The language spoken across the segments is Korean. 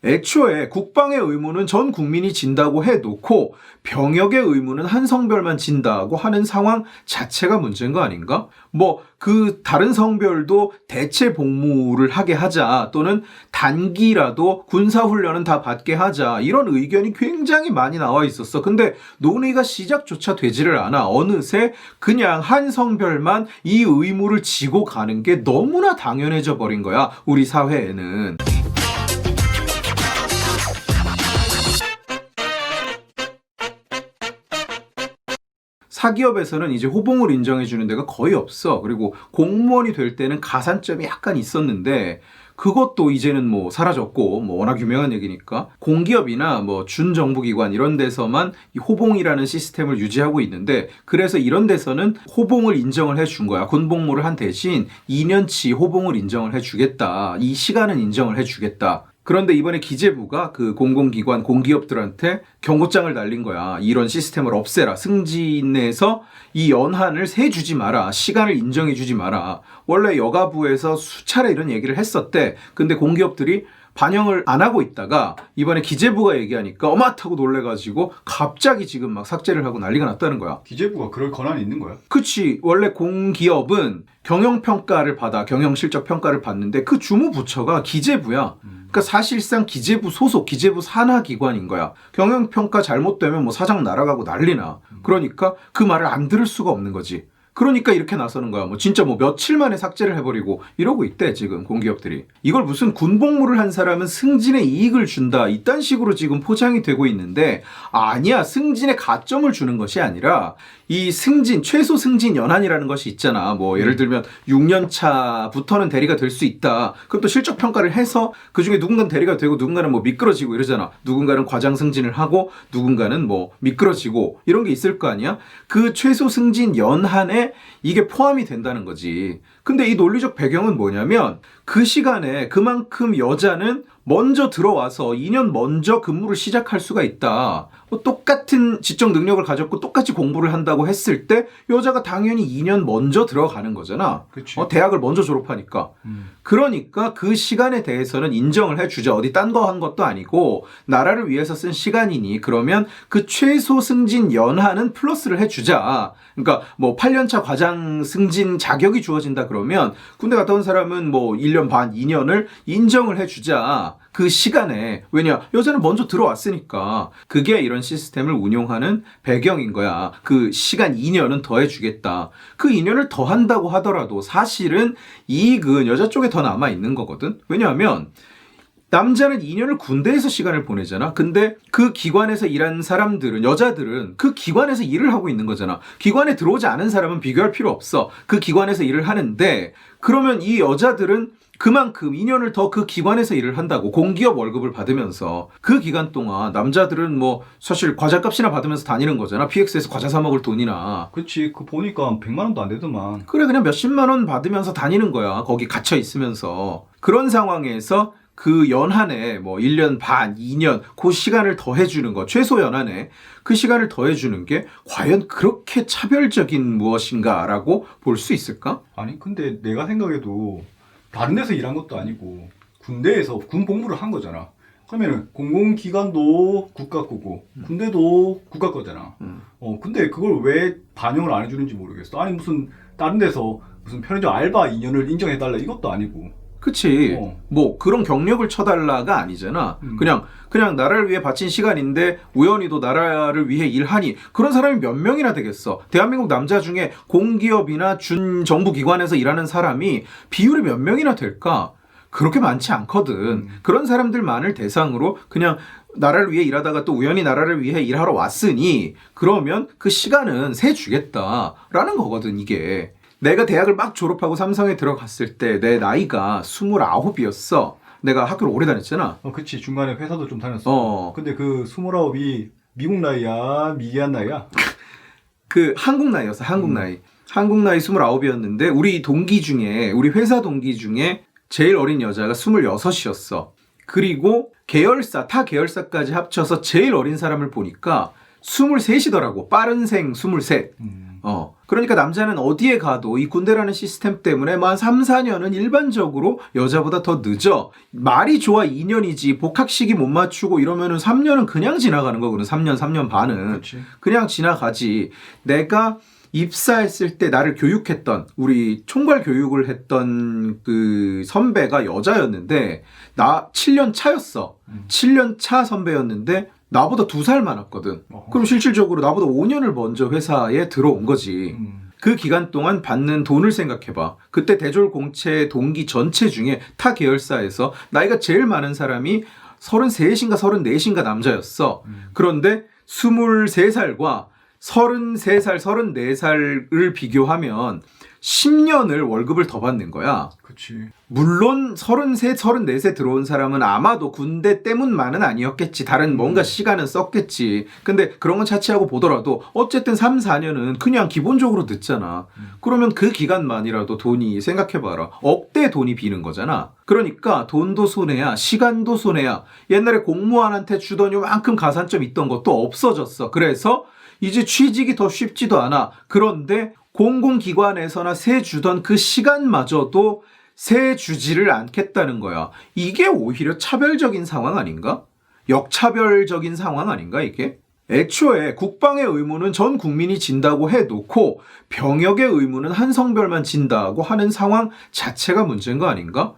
애초에 국방의 의무는 전 국민이 진다고 해놓고 병역의 의무는 한 성별만 진다고 하는 상황 자체가 문제인 거 아닌가? 뭐 그 다른 성별도 대체 복무를 하게 하자, 또는 단기라도 군사훈련은 다 받게 하자, 이런 의견이 굉장히 많이 나와 있었어. 근데 논의가 시작조차 되지를 않아. 어느새 그냥 한 성별만 이 의무를 지고 가는 게 너무나 당연해져 버린 거야, 우리 사회에는. 사기업에서는 이제 호봉을 인정해주는 데가 거의 없어. 그리고 공무원이 될 때는 가산점이 약간 있었는데 그것도 이제는 뭐 사라졌고, 뭐 워낙 유명한 얘기니까. 공기업이나 뭐 준정부기관 이런 데서만 이 호봉이라는 시스템을 유지하고 있는데, 그래서 이런 데서는 호봉을 인정을 해준 거야. 군복무를 한 대신 2년치 호봉을 인정을 해주겠다. 이 시간은 인정을 해주겠다. 그런데 이번에 기재부가 그 공공기관, 공기업들한테 경고장을 날린 거야. 이런 시스템을 없애라. 승진에서 이 연한을 세주지 마라. 시간을 인정해주지 마라. 원래 여가부에서 수차례 이런 얘기를 했었대. 근데 공기업들이 반영을 안 하고 있다가 이번에 기재부가 얘기하니까 어마타고 놀래가지고 갑자기 지금 막 삭제를 하고 난리가 났다는 거야. 기재부가 그럴 권한이 있는 거야? 그치. 원래 공기업은 경영평가를 받아, 경영실적평가를 받는데 그 주무부처가 기재부야. 그러니까 사실상 기재부 소속, 기재부 산하기관인 거야. 경영평가 잘못되면 뭐 사장 날아가고 난리나. 그러니까 그 말을 안 들을 수가 없는 거지. 그러니까 이렇게 나서는 거야. 뭐 진짜 뭐 며칠 만에 삭제를 해버리고 이러고 있대, 지금 공기업들이. 이걸 무슨 군복무를 한 사람은 승진에 이익을 준다, 이딴 식으로 지금 포장이 되고 있는데, 아니야. 승진에 가점을 주는 것이 아니라 이 승진, 최소 승진 연한이라는 것이 있잖아. 뭐 예를 들면 6년 차부터는 대리가 될 수 있다. 그것도 실적 평가를 해서 그중에 누군가는 대리가 되고 누군가는 뭐 미끄러지고 이러잖아. 누군가는 과장 승진을 하고 누군가는 뭐 미끄러지고 이런 게 있을 거 아니야. 그 최소 승진 연한에 이게 포함이 된다는 거지. 근데 이 논리적 배경은 뭐냐면, 그 시간에 그만큼 여자는 먼저 들어와서 2년 먼저 근무를 시작할 수가 있다. 뭐 똑같은 지적 능력을 가졌고 똑같이 공부를 한다고 했을 때 여자가 당연히 2년 먼저 들어가는 거잖아. 대학을 먼저 졸업하니까. 그러니까 그 시간에 대해서는 인정을 해주자. 어디 딴 거 한 것도 아니고 나라를 위해서 쓴 시간이니 그러면 그 최소 승진 연한은 플러스를 해주자. 그러니까 뭐 8년차 과장 승진 자격이 주어진다 그러면 군대 갔다 온 사람은 뭐 1년 반, 2년을 인정을 해주자. 그 시간에. 왜냐? 여자는 먼저 들어왔으니까. 그게 이런 시스템을 운용하는 배경인 거야. 그 시간 2년은 더 해주겠다. 그 2년을 더 한다고 하더라도 사실은 이익은 여자 쪽에 더 남아있는 거거든. 왜냐하면 남자는 2년을 군대에서 시간을 보내잖아. 근데 그 기관에서 일하는 사람들은, 여자들은 그 기관에서 일을 하고 있는 거잖아. 기관에 들어오지 않은 사람은 비교할 필요 없어. 그 기관에서 일을 하는데, 그러면 이 여자들은 그만큼 2년을 더 그 기관에서 일을 한다고, 공기업 월급을 받으면서. 그 기간 동안 남자들은 뭐 사실 과자값이나 받으면서 다니는 거잖아. PX에서 과자 사 먹을 돈이나. 그치. 그 보니까 100만 원도 안 되더만. 그래, 그냥 몇십만 원 받으면서 다니는 거야. 거기 갇혀 있으면서. 그런 상황에서 그 연한에 뭐 1년 반, 2년 그 시간을 더해주는 거, 최소 연한에 그 시간을 더해주는 게 과연 그렇게 차별적인 무엇인가라고 볼 수 있을까? 아니 근데 내가 생각해도 다른 데서 일한 것도 아니고 군대에서 군 복무를 한 거잖아. 그러면은 공공기관도 국가 거고 군대도 국가 거잖아. 근데 그걸 왜 반영을 안 해주는지 모르겠어. 아니 무슨 다른 데서 무슨 편의점 알바 2년을 인정해달라 이것도 아니고. 그치. 뭐 그런 경력을 쳐달라가 아니잖아. 그냥 나라를 위해 바친 시간인데 우연히도 나라를 위해 일하니 그런 사람이 몇 명이나 되겠어. 대한민국 남자 중에 공기업이나 준정부기관에서 일하는 사람이 비율이 몇 명이나 될까? 그렇게 많지 않거든. 그런 사람들만을 대상으로 그냥 나라를 위해 일하다가 또 우연히 나라를 위해 일하러 왔으니 그러면 그 시간은 세주겠다라는 거거든, 이게. 내가 대학을 막 졸업하고 삼성에 들어갔을 때 내 나이가 29이었어. 내가 학교를 오래 다녔잖아. 그치. 중간에 회사도 좀 다녔어. 근데 그 29이 미국 나이야? 미개한 나이야? 그 한국 나이였어. 한국 나이. 한국 나이 29이었는데 우리 동기 중에, 우리 회사 동기 중에 제일 어린 여자가 26이었어. 그리고 계열사, 타 계열사까지 합쳐서 제일 어린 사람을 보니까 23이더라고. 빠른 생 23. 그러니까 남자는 어디에 가도 이 군대라는 시스템 때문에 한 3, 4년은 일반적으로 여자보다 더 늦어. 말이 좋아 2년이지 복학시기 못 맞추고 이러면은 3년은 그냥 지나가는 거거든. 3년 반은. 그치. 그냥 지나가지. 내가 입사했을 때 나를 교육했던, 우리 총괄 교육을 했던 그 선배가 여자였는데 나 7년 차였어. 7년 차 선배였는데 나보다 2살 많았거든. 그럼 실질적으로 나보다 5년을 먼저 회사에 들어온 거지. 그 기간 동안 받는 돈을 생각해봐. 그때 대졸 공채 동기 전체 중에 타 계열사에서 나이가 제일 많은 사람이 33인가 34인가 남자였어. 그런데 23살과 33살, 34살을 비교하면 10년을 월급을 더 받는 거야. 그치. 물론 33, 34세 들어온 사람은 아마도 군대 때문만은 아니었겠지. 다른 뭔가 시간은 썼겠지. 근데 그런 건 차치하고 보더라도 어쨌든 3, 4년은 그냥 기본적으로 늦잖아. 그러면 그 기간만이라도 돈이 생각해봐라. 억대 돈이 비는 거잖아. 그러니까 돈도 손해야. 시간도 손해야. 옛날에 공무원한테 주던 요만큼 가산점 있던 것도 없어졌어. 그래서 이제 취직이 더 쉽지도 않아. 그런데 공공기관에서나 세 주던 그 시간마저도 세 주지를 않겠다는 거야. 이게 오히려 차별적인 상황 아닌가? 역차별적인 상황 아닌가 이게? 애초에 국방의 의무는 전 국민이 진다고 해놓고 병역의 의무는 한 성별만 진다고 하는 상황 자체가 문제인 거 아닌가?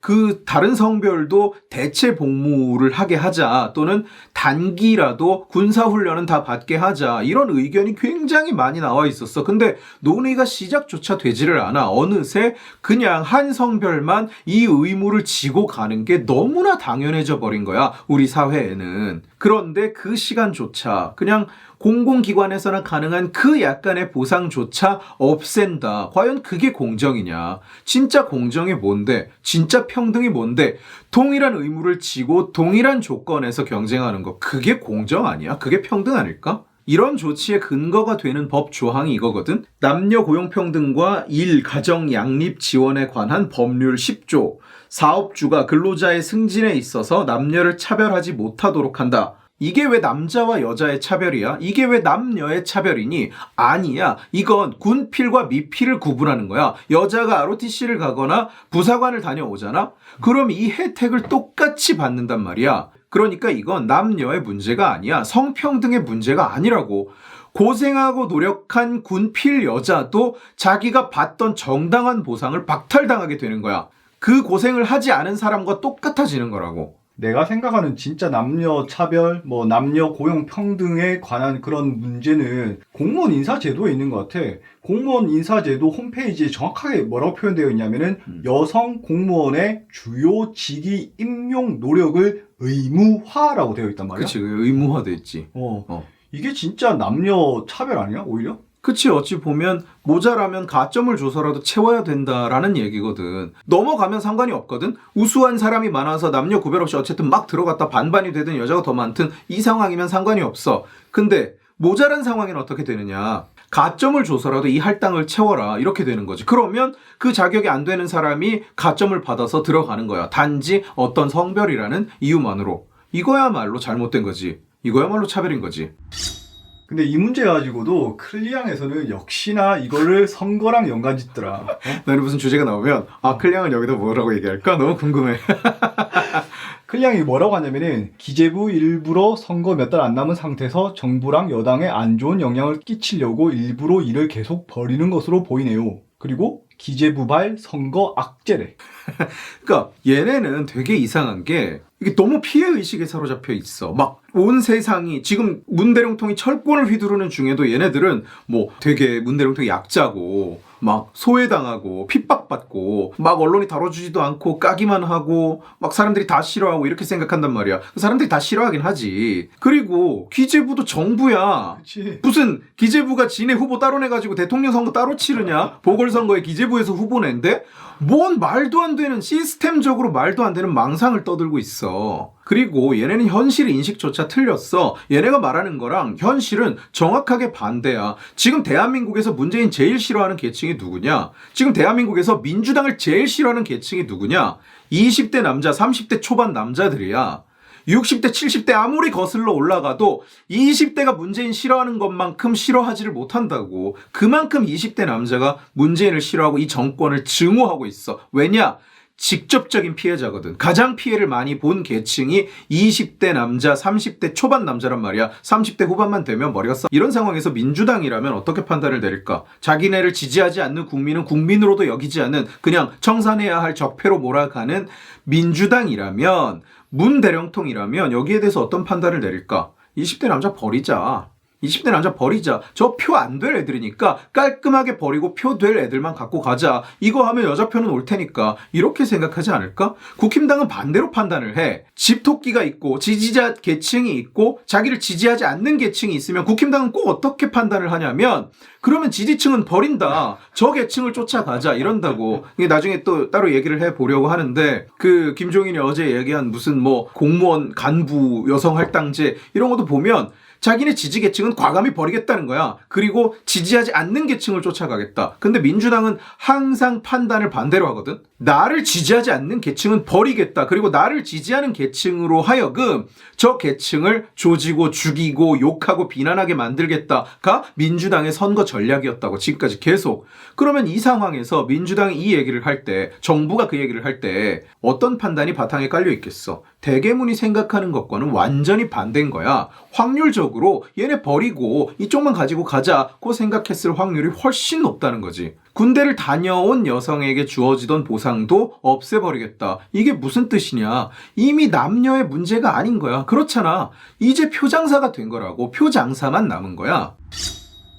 그 다른 성별도 대체 복무를 하게 하자, 또는 단기라도 군사훈련은 다 받게 하자, 이런 의견이 굉장히 많이 나와 있었어. 근데 논의가 시작조차 되지를 않아. 어느새 그냥 한 성별만 이 의무를 지고 가는 게 너무나 당연해져 버린 거야, 우리 사회에는. 그런데 그 시간조차 그냥 공공기관에서나 가능한 그 약간의 보상조차 없앤다. 과연 그게 공정이냐? 진짜 공정이 뭔데? 진짜 평등이 뭔데? 동일한 의무를 지고 동일한 조건에서 경쟁하는 거, 그게 공정 아니야? 그게 평등 아닐까? 이런 조치의 근거가 되는 법 조항이 이거거든. 남녀 고용평등과 일, 가정, 양립 지원에 관한 법률 10조. 사업주가 근로자의 승진에 있어서 남녀를 차별하지 못하도록 한다. 이게 왜 남자와 여자의 차별이야? 이게 왜 남녀의 차별이니? 아니야. 이건 군필과 미필을 구분하는 거야. 여자가 ROTC를 가거나 부사관을 다녀오잖아? 그럼 이 혜택을 똑같이 받는단 말이야. 그러니까 이건 남녀의 문제가 아니야. 성평등의 문제가 아니라고. 고생하고 노력한 군필 여자도 자기가 받던 정당한 보상을 박탈당하게 되는 거야. 그 고생을 하지 않은 사람과 똑같아지는 거라고. 내가 생각하는 진짜 남녀 차별, 남녀 고용 평등에 관한 그런 문제는 공무원 인사제도에 있는 것 같아. 공무원 인사제도 홈페이지에 정확하게 뭐라고 표현되어 있냐면은 여성 공무원의 주요 직위 임용 노력을 의무화라고 되어 있단 말이야. 그치, 의무화돼 있지. 이게 진짜 남녀 차별 아니야, 오히려? 그치, 어찌 보면 모자라면 가점을 줘서라도 채워야 된다라는 얘기거든. 넘어가면 상관이 없거든. 우수한 사람이 많아서 남녀 구별 없이 어쨌든 막 들어갔다 반반이 되든 여자가 더 많든 이 상황이면 상관이 없어. 근데 모자란 상황에는 어떻게 되느냐? 가점을 줘서라도 이 할당을 채워라, 이렇게 되는 거지. 그러면 그 자격이 안 되는 사람이 가점을 받아서 들어가는 거야. 단지 어떤 성별이라는 이유만으로. 이거야말로 잘못된 거지. 이거야말로 차별인 거지. 근데 이 문제 가지고도 클리앙에서는 역시나 이거를 선거랑 연관짓더라. 나는 무슨 주제가 나오면 클리앙은 여기다 뭐라고 얘기할까? 너무 궁금해. 클리앙이 뭐라고 하냐면은 기재부 일부러 선거 몇 달 안 남은 상태에서 정부랑 여당에 안 좋은 영향을 끼치려고 일부러 일을 계속 벌이는 것으로 보이네요. 그리고 기재부발 선거 악재래. 그러니까 얘네는 되게 이상한 게 이게 너무 피해의식에 사로잡혀 있어. 막 온 세상이 지금 문대령통이 철권을 휘두르는 중에도 얘네들은 되게 문대령통이 약자고 막 소외당하고 핍박받고 막 언론이 다뤄주지도 않고 까기만 하고 막 사람들이 다 싫어하고 이렇게 생각한단 말이야. 사람들이 다 싫어하긴 하지. 그리고 기재부도 정부야. 그치. 무슨 기재부가 지네 후보 따로 내가지고 대통령 선거 따로 치르냐? 보궐선거에 기재부에서 후보 낸데? 뭔 말도 안 되는, 시스템적으로 말도 안 되는 망상을 떠들고 있어. 그리고 얘네는 현실 인식조차 틀렸어. 얘네가 말하는 거랑 현실은 정확하게 반대야. 지금 대한민국에서 문재인 제일 싫어하는 계층이 누구냐? 지금 대한민국에서 민주당을 제일 싫어하는 계층이 누구냐? 20대 남자, 30대 초반 남자들이야. 60대, 70대 아무리 거슬러 올라가도 20대가 문재인 싫어하는 것만큼 싫어하지를 못한다고. 그만큼 20대 남자가 문재인을 싫어하고 이 정권을 증오하고 있어. 왜냐? 직접적인 피해자거든. 가장 피해를 많이 본 계층이 20대 남자, 30대 초반 남자란 말이야. 30대 후반만 되면 머리가 싸. 이런 상황에서 민주당이라면 어떻게 판단을 내릴까? 자기네를 지지하지 않는 국민은 국민으로도 여기지 않는 그냥 청산해야 할 적폐로 몰아가는 민주당이라면, 문대령통이라면 여기에 대해서 어떤 판단을 내릴까? 20대 남자 버리자. 20대 남자 버리자. 저 표 안 될 애들이니까 깔끔하게 버리고 표 될 애들만 갖고 가자. 이거 하면 여자표는 올 테니까. 이렇게 생각하지 않을까? 국힘당은 반대로 판단을 해. 집토끼가 있고 지지자 계층이 있고 자기를 지지하지 않는 계층이 있으면 국힘당은 꼭 어떻게 판단을 하냐면, 그러면 지지층은 버린다. 저 계층을 쫓아가자. 이런다고. 이게 나중에 또 따로 얘기를 해보려고 하는데, 그 김종인이 어제 얘기한 무슨 뭐 공무원 간부 여성할당제 이런 것도 보면 자기네 지지 계층은 과감히 버리겠다는 거야. 그리고 지지하지 않는 계층을 쫓아가겠다. 근데 민주당은 항상 판단을 반대로 하거든. 나를 지지하지 않는 계층은 버리겠다. 그리고 나를 지지하는 계층으로 하여금 저 계층을 조지고 죽이고 욕하고 비난하게 만들겠다가 민주당의 선거 전략이었다고 지금까지 계속. 그러면 이 상황에서 민주당이 이 얘기를 할 때, 정부가 그 얘기를 할 때 어떤 판단이 바탕에 깔려 있겠어? 대개문이 생각하는 것과는 완전히 반대인 거야. 확률적으로 얘네 버리고 이쪽만 가지고 가자고 생각했을 확률이 훨씬 높다는 거지. 군대를 다녀온 여성에게 주어지던 보상도 없애버리겠다. 이게 무슨 뜻이냐? 이미 남녀의 문제가 아닌 거야. 그렇잖아. 이제 표장사가 된 거라고. 표장사만 남은 거야.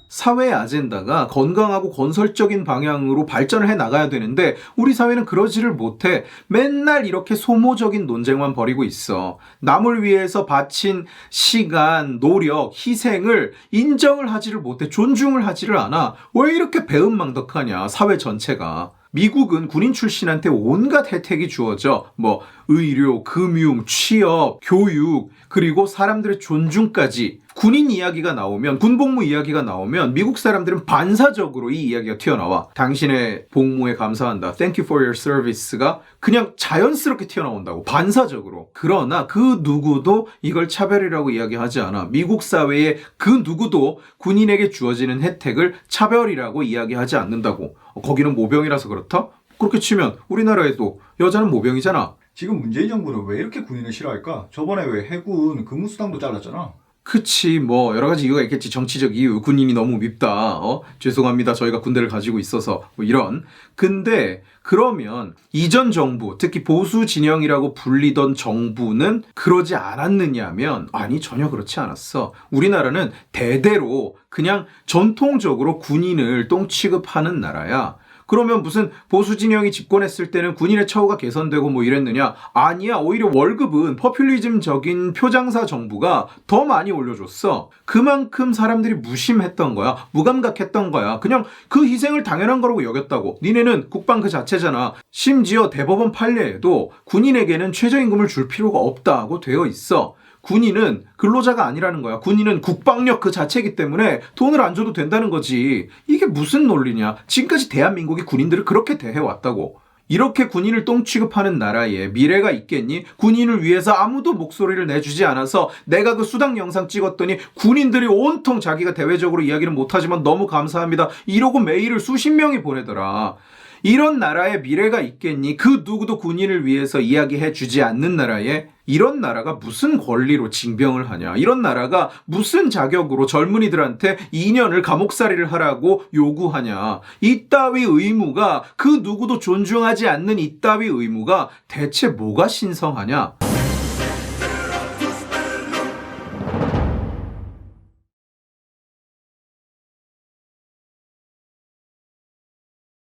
사회의 아젠다가 건강하고 건설적인 방향으로 발전을 해 나가야 되는데 우리 사회는 그러지를 못해. 맨날 이렇게 소모적인 논쟁만 벌이고 있어. 남을 위해서 바친 시간, 노력, 희생을 인정을 하지를 못해. 존중을 하지를 않아. 왜 이렇게 배은망덕하냐, 사회 전체가. 미국은 군인 출신한테 온갖 혜택이 주어져. 뭐 의료, 금융, 취업, 교육, 그리고 사람들의 존중까지. 군인 이야기가 나오면, 군복무 이야기가 나오면 미국 사람들은 반사적으로 이 이야기가 튀어나와. 당신의 복무에 감사한다. Thank you for your service가 그냥 자연스럽게 튀어나온다고. 반사적으로. 그러나 그 누구도 이걸 차별이라고 이야기하지 않아. 미국 사회의 그 누구도 군인에게 주어지는 혜택을 차별이라고 이야기하지 않는다고. 거기는 모병이라서 그렇다? 그렇게 치면 우리나라에도 여자는 모병이잖아. 지금 문재인 정부는 왜 이렇게 군인을 싫어할까? 저번에 왜 해군 근무수당도 잘랐잖아. 그치, 뭐 여러 가지 이유가 있겠지. 정치적 이유, 군인이 너무 밉다, 죄송합니다, 저희가 군대를 가지고 있어서, 뭐 이런. 근데 그러면 이전 정부, 특히 보수 진영이라고 불리던 정부는 그러지 않았느냐면, 아니, 전혀 그렇지 않았어. 우리나라는 대대로 그냥 전통적으로 군인을 똥 취급하는 나라야. 그러면 무슨 보수 진영이 집권했을 때는 군인의 처우가 개선되고 뭐 이랬느냐? 아니야. 오히려 월급은 퍼퓰리즘적인 표장사 정부가 더 많이 올려줬어. 그만큼 사람들이 무심했던 거야. 무감각했던 거야. 그냥 그 희생을 당연한 거라고 여겼다고. 니네는 국방 그 자체잖아. 심지어 대법원 판례에도 군인에게는 최저임금을 줄 필요가 없다고 되어 있어. 군인은 근로자가 아니라는 거야. 군인은 국방력 그 자체이기 때문에 돈을 안 줘도 된다는 거지. 이게 무슨 논리냐. 지금까지 대한민국이 군인들을 그렇게 대해왔다고. 이렇게 군인을 똥 취급하는 나라에 미래가 있겠니? 군인을 위해서 아무도 목소리를 내주지 않아서 내가 그 수당 영상 찍었더니 군인들이 온통 자기가 대외적으로 이야기는 못하지만 너무 감사합니다, 이러고 메일을 수십 명이 보내더라. 이런 나라에 미래가 있겠니? 그 누구도 군인을 위해서 이야기해주지 않는 나라에 이런 나라가 무슨 권리로 징병을 하냐? 이런 나라가 무슨 자격으로 젊은이들한테 2년을 감옥살이를 하라고 요구하냐? 이따위 의무가, 그 누구도 존중하지 않는 이따위 의무가 대체 뭐가 신성하냐?